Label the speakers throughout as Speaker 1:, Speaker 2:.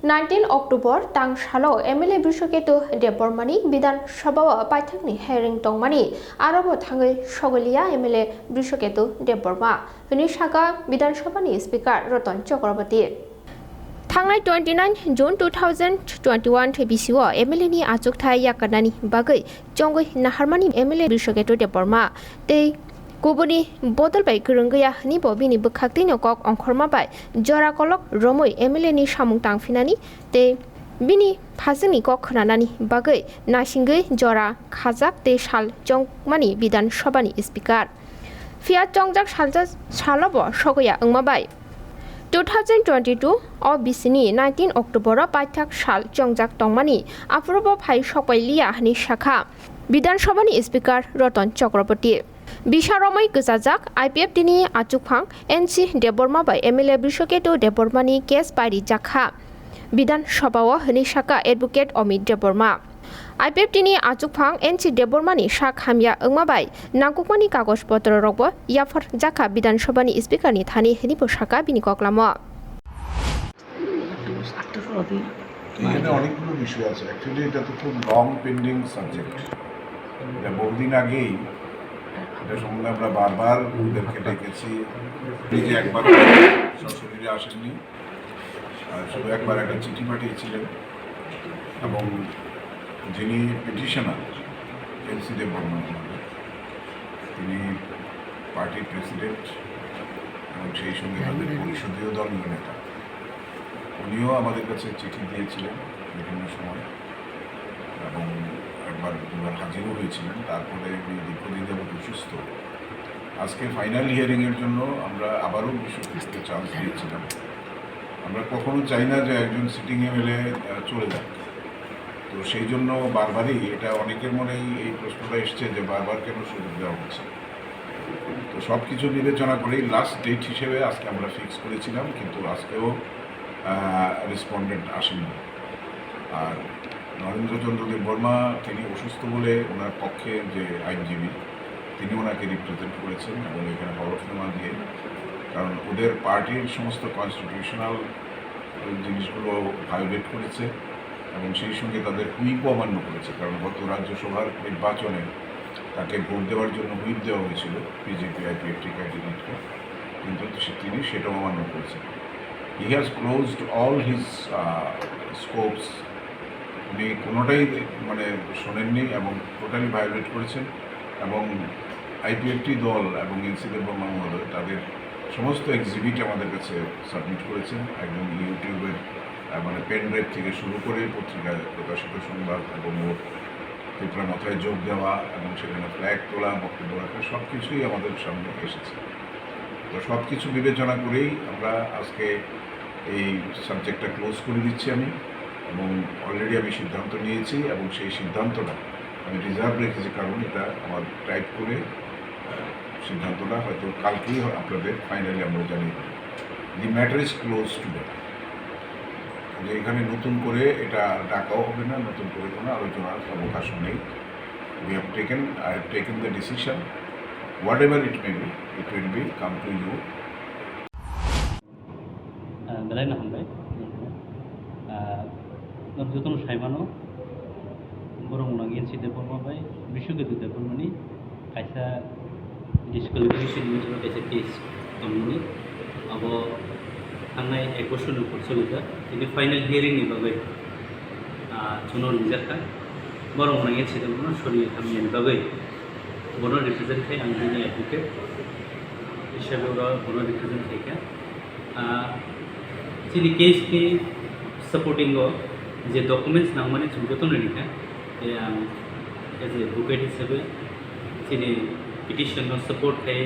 Speaker 1: 19 October tang shalo MLA Brishakrtu Debbarmani Bidan Shabawa Paithakni Herring Tongmani Arabo Thangai Sogwi Liya MLA Brishakrtu Debbarma Brishaga Bidan Shabani Speaker Roton Chakraborty Thangai 29 June 2021 TBCO MLA ni achukthai yakanani bagai Chongwi Naharmani MLA Brishakrtu Debbarma tei Kubuni botol bai kurunggaya ni bobini bukhakti nyokok ongkhorma bai jora kolok romoi MLA ni samung tangfinani te bini phajini kok khonanani bagai nasingei jora khajak te sal Chongmani bidan sabani speaker Fia Chongjak salobo sogoya angma bai 2022 of Bisini 19 October Paithak sal Chongjak Tongmani Approval phai Sogwi Liya ni shakha bidan sabani speaker Roton Chakraborty Bisharomai Gujajak IPF tini achukphang NC Debbarma by MLA Brishakrtu Debbarmani case pari jakha Bidan Sabao hini shaka advocate Omid Debbarma IPF tini achukphang NC Debbarmani shak hamya angma by nangkukmani kagoj potro rokbo yafar jakha Bidan Sabani speaker ni thani hini bo shaka bini koklamo
Speaker 2: এখানে অনেকগুলো বিষয় আছে actually এটা তো খুব long pending subject এটা বহুদিন আগেই এটা সম্বন্ধে আমরা বারবার ওদেরকে ডেকেছি নিজে একবার সশরীরে আসেননি শুধু একবার একটা চিঠি পাঠিয়েছিলেন এবং যিনি পিটিশনার এনসি দেববর্মা তিনি পার্টির প্রেসিডেন্ট এবং সেই সঙ্গে তাদের পরিষদীয় দলীয় নেতা উনিও আমাদের কাছে চিঠি দিয়েছিলেন বিভিন্ন সময় এবং একবার দুবার হাজিরও হয়েছিলেন তারপরে উনি দীর্ঘদিন যাবত অসুস্থ আজকে ফাইনাল হিয়ারিংয়ের জন্য আমরা আবারও বিষয়টিকে চান্স দিয়েছিলাম আমরা কখনো চাই না যে একজন সিটিং এমএলএ চলে যাক তো সেই জন্য বারবারই এটা অনেকের মনেই এই প্রশ্নটা এসছে যে বারবার কেন সুযোগ দেওয়া হচ্ছে তো সব কিছু বিবেচনা করেই লাস্ট ডেট হিসেবে আজকে আমরা ফিক্স করেছিলাম কিন্তু আজকেও রেসপন্ডেন্ট আসেনি আর নরেন্দ্রচন্দ্র দেববর্মা তিনি অসুস্থ বলে ওনার পক্ষে যে আইনজীবী তিনি ওনাকে রিপ্রেজেন্ট করেছেন এবং এখানে হলফনামা দিয়ে কারণ ওদের পার্টির সমস্ত কনস্টিটিউশনাল জিনিসগুলো ভায়োলেট করেছে এবং সেই সঙ্গে তাদের হুইপও অমান্য করেছে কারণ গত রাজ্যসভার নির্বাচনে তাকে ভোট দেওয়ার জন্য হুইপ দেওয়া হয়েছিল বিজেপি আইপিএফটি ক্যান্ডিডেটকে কিন্তু তিনি সেটাও অমান্য করেছেন he has closed all his scopes উনি কোনোটাই মানে শোনেননি এবং টোটালি ভায়োলেট করেছেন এবং আইপিএফটি দল এবং এনসি দেববর্মা মহোদয় তাদের সমস্ত এক্সিবিট আমাদের কাছে সাবমিট করেছেন একদম ইউটিউবের মানে পেন ড্রাইভ থেকে শুরু করে পত্রিকায় প্রকাশিত সংবাদ এবং ওর ত্রিপুরা মাথায় যোগ দেওয়া এবং সেখানে ফ্ল্যাগ তোলা বক্তব্য রাখা সব কিছুই আমাদের সামনে এসেছে তো সব কিছু বিবেচনা করেই আমরা আজকে এই সাবজেক্টটা ক্লোজ করে দিচ্ছি আমি এবং অলরেডি আমি সিদ্ধান্ত নিয়েছি এবং সেই সিদ্ধান্তটা আমি রিজার্ভ রেখেছি কারণ এটা আমার টাইপ করে সিদ্ধান্তটা হয়তো কালকেই আপনাদের ফাইনালি আমরা জানিয়ে দেব the matter is close today যে এখানে নতুন করে এটা ডাকাও হবে না নতুন করে কোনো আলোচনার অবকাশ নেই I have taken the decision whatever it may be it will be come to you
Speaker 3: বেলায় না হামবাই যতন সাইমানো বরং এনসি देबबर्मा बाय Brishakrtu Debbarmani kaisa disqualification ni jora kaisa case Tongmani abo थांनाय 1 बोसोरनि उपर सोलिदा ini फाइनल हियरिं नि बागै चुनाव निजाखा बरं एनसि देबबर्मा सरि थांनायनि बागै बनो रिप्रेजेंट खाय आं दिनै एडभोकेट हिसाबै बनो रिप्रेजेंट खायखा चिनि केस नि सपोर्टिंग जे डकुमेंट्स नांगमानि जतन निखा एज ए एडभोकेट हिसाबै चिनि पिटिशन सपोर्ट खाय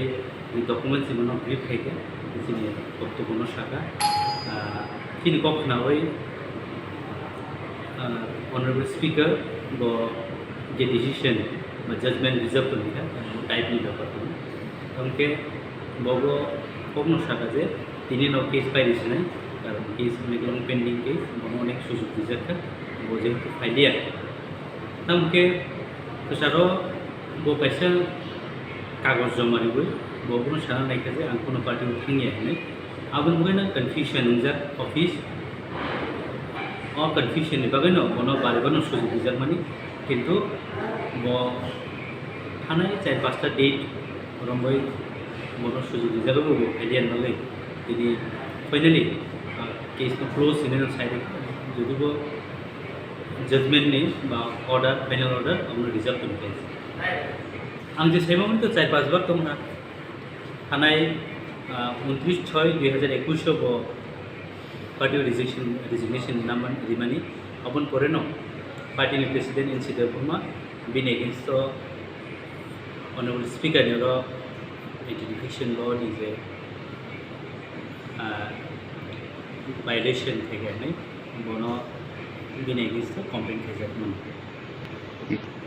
Speaker 3: डकुमेंट्स इमनो ब्रीफ खायखा चिनि बक्तव्य शाखा चिनि कखनावै ऑनरेबल स्पीकर ब जे डिसीजन बा जजमेंट रिजर्व निखा टाइप नि ब्यापार उनके बगो कखनो शाखा जे तिनि नाव केस पाइरेछिना कारण केस मेगलम पेंडिंग केस बनो अनेक सुजुग दिजाखा वो जेहेतु फाइलिया तमके फसारो वो पैसा कागज जमा रिबो बनो साना नायखा जे आं कोनो पार्टी थांगिया हने आबो बगैना कन्फ्यूजन जा ऑफिस कन्फ्यूजननि बागैनो बनो बारबोनो सुजुग दिजाक माने किन्तु बो थानाय जाय 5टा डेट रंबै बनो सुजुग दिजाकबो एलियन नालाय दिनै finally case close in side जुदिबो जजमेन्टनि बा अर्डार फाइनल अर्डार आंनो रिजार्व दोनखायो आं जे साइमामोन तो जाय 5 बार दंना थानाय 29/6/2021 बो पार्टी रिजिग्नेशन नामन रिमानी अपन परे न पार्टी प्रेसिडेंट इन सि देबरमा बिन एगेंस्ट ऑनरेबल स्पीकर ने आइडेंटिफिकेशन लॉ निजे वायलेशन थे बनो बिन एगेंस्ट कंप्लेंट खेजाकमोन